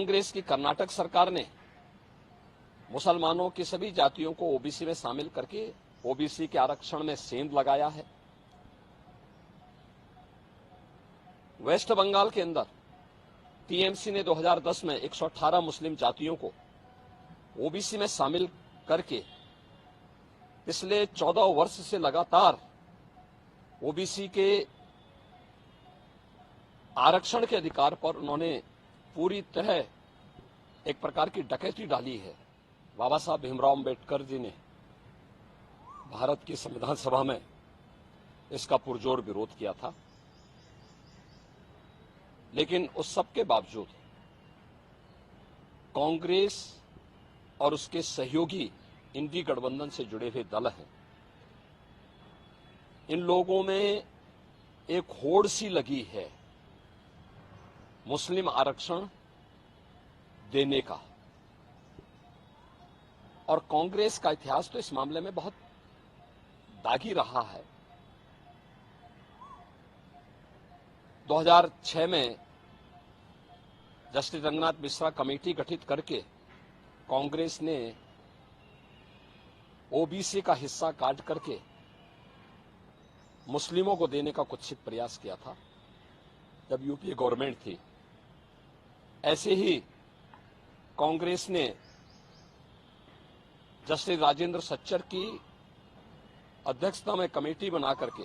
कांग्रेस की कर्नाटक सरकार ने मुसलमानों की सभी जातियों को ओबीसी में शामिल करके ओबीसी के आरक्षण में सेंध लगाया है। वेस्ट बंगाल के अंदर टीएमसी ने 2010 में 118 मुस्लिम जातियों को ओबीसी में शामिल करके पिछले 14 वर्ष से लगातार ओबीसी के आरक्षण के अधिकार पर उन्होंने पूरी तरह एक प्रकार की डकैती डाली है। बाबा साहब भीमराव अम्बेडकर जी ने भारत की संविधान सभा में इसका पुरजोर विरोध किया था, लेकिन उस सब के बावजूद कांग्रेस और उसके सहयोगी इंडी गठबंधन से जुड़े हुए दल हैं, इन लोगों में एक होड़ सी लगी है मुस्लिम आरक्षण देने का। और कांग्रेस का इतिहास तो इस मामले में बहुत दागी रहा है। 2006 में जस्टिस रंगनाथ मिश्रा कमेटी गठित करके कांग्रेस ने ओबीसी का हिस्सा काट करके मुस्लिमों को देने का कुत्सित प्रयास किया था जब यूपीए गवर्नमेंट थी। ऐसे ही कांग्रेस ने जस्टिस राजेंद्र सच्चर की अध्यक्षता में कमेटी बना करके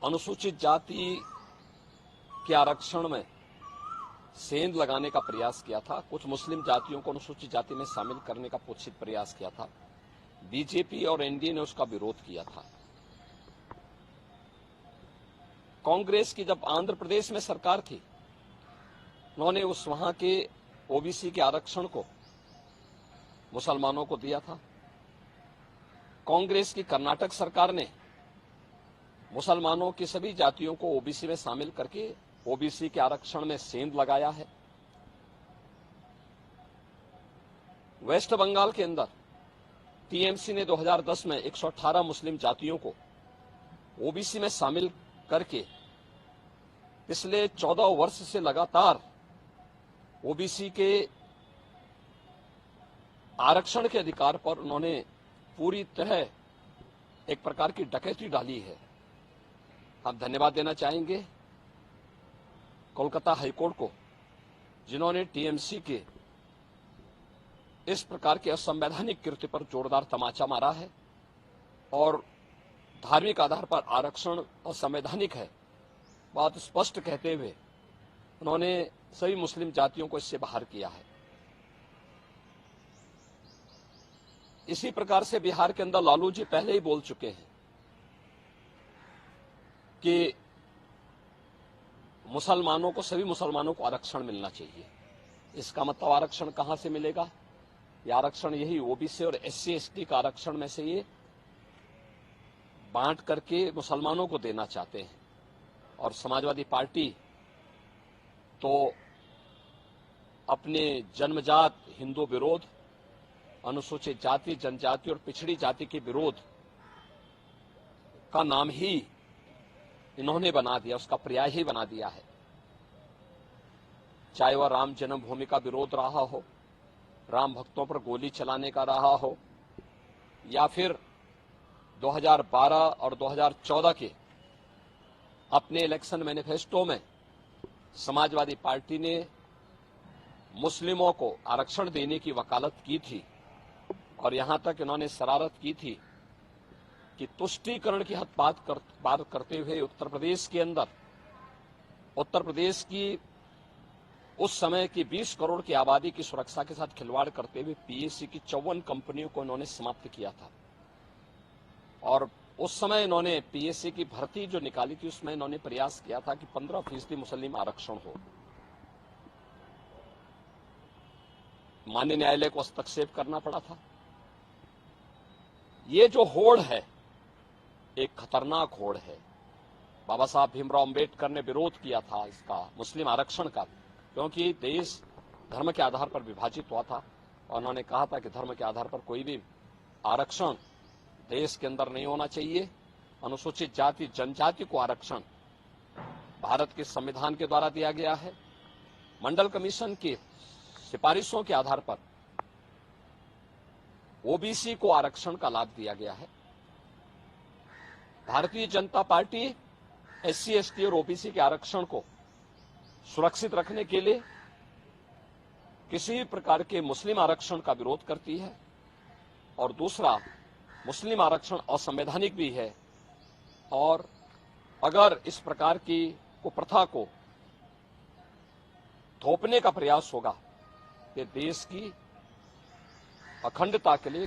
अनुसूचित जाति के आरक्षण में सेंध लगाने का प्रयास किया था। कुछ मुस्लिम जातियों को अनुसूचित जाति में शामिल करने का कुत्सित प्रयास किया था। बीजेपी और एनडीए ने उसका विरोध किया था। कांग्रेस की जब आंध्र प्रदेश में सरकार थी, उन्होंने उस वहां के ओबीसी के आरक्षण को मुसलमानों को दिया था। कांग्रेस की कर्नाटक सरकार ने मुसलमानों की सभी जातियों को ओबीसी में शामिल करके ओबीसी के आरक्षण में सेंध लगाया है। वेस्ट बंगाल के अंदर टीएमसी ने 2010 में 118 मुस्लिम जातियों को ओबीसी में शामिल करके पिछले 14 वर्ष से लगातार ओबीसी के आरक्षण के अधिकार पर उन्होंने पूरी तरह एक प्रकार की डकैती डाली है। हम धन्यवाद देना चाहेंगे कोलकाता हाईकोर्ट को, जिन्होंने टीएमसी के इस प्रकार के असंवैधानिक कृत्य पर जोरदार तमाचा मारा है और धार्मिक आधार पर आरक्षण असंवैधानिक है बात स्पष्ट कहते हुए उन्होंने सभी मुस्लिम जातियों को इससे बाहर किया है। इसी प्रकार से बिहार के अंदर लालू जी पहले ही बोल चुके हैं कि मुसलमानों को, सभी मुसलमानों को आरक्षण मिलना चाहिए। इसका मतलब आरक्षण कहां से मिलेगा? ये आरक्षण यही ओबीसी और एससी एसटी का आरक्षण में से ये बांट करके मुसलमानों को देना चाहते हैं। और समाजवादी पार्टी तो अपने जन्मजात हिंदू विरोध, अनुसूचित जाति, जनजाति और पिछड़ी जाति के विरोध का नाम ही इन्होंने बना दिया, उसका पर्याय ही बना दिया है। चाहे वह राम जन्मभूमि का विरोध रहा हो, राम भक्तों पर गोली चलाने का रहा हो, या फिर 2012 और 2014 के अपने इलेक्शन मैनिफेस्टो में समाजवादी पार्टी ने मुस्लिमों को आरक्षण देने की वकालत की थी और यहां तक इन्होंने शरारत की थी कि तुष्टीकरण की हद बात करते हुए उत्तर प्रदेश के अंदर, उत्तर प्रदेश की उस समय की 20 करोड़ की आबादी की सुरक्षा के साथ खिलवाड़ करते हुए पीएससी की 54 कंपनियों को इन्होंने समाप्त किया था। और उस समय इन्होंने पीएससी की भर्ती जो निकाली थी उसमें इन्होंने प्रयास किया था कि 15% मुस्लिम आरक्षण हो। माननीय न्यायालय को हस्तक्षेप करना पड़ा था। ये जो होड़ है एक खतरनाक होड़ है। बाबा साहब भीमराव अम्बेडकर ने विरोध किया था इसका, मुस्लिम आरक्षण का, क्योंकि देश धर्म के आधार पर विभाजित हुआ था और उन्होंने कहा था कि धर्म के आधार पर कोई भी आरक्षण देश के अंदर नहीं होना चाहिए। अनुसूचित जाति जनजाति को आरक्षण भारत के संविधान के द्वारा दिया गया है मंडल कमीशन की सिफारिशों के आधार पर ओबीसी को आरक्षण का लाभ दिया गया है। Bharatiya Janata party SC, ST और ओबीसी के आरक्षण को सुरक्षित रखने के लिए किसी भी प्रकार के मुस्लिम आरक्षण का विरोध करती है और दूसरा, मुस्लिम आरक्षण असंवैधानिक भी है और अगर इस प्रकार की कुप्रथा को थोपने का प्रयास होगा तो देश की अखंडता के लिए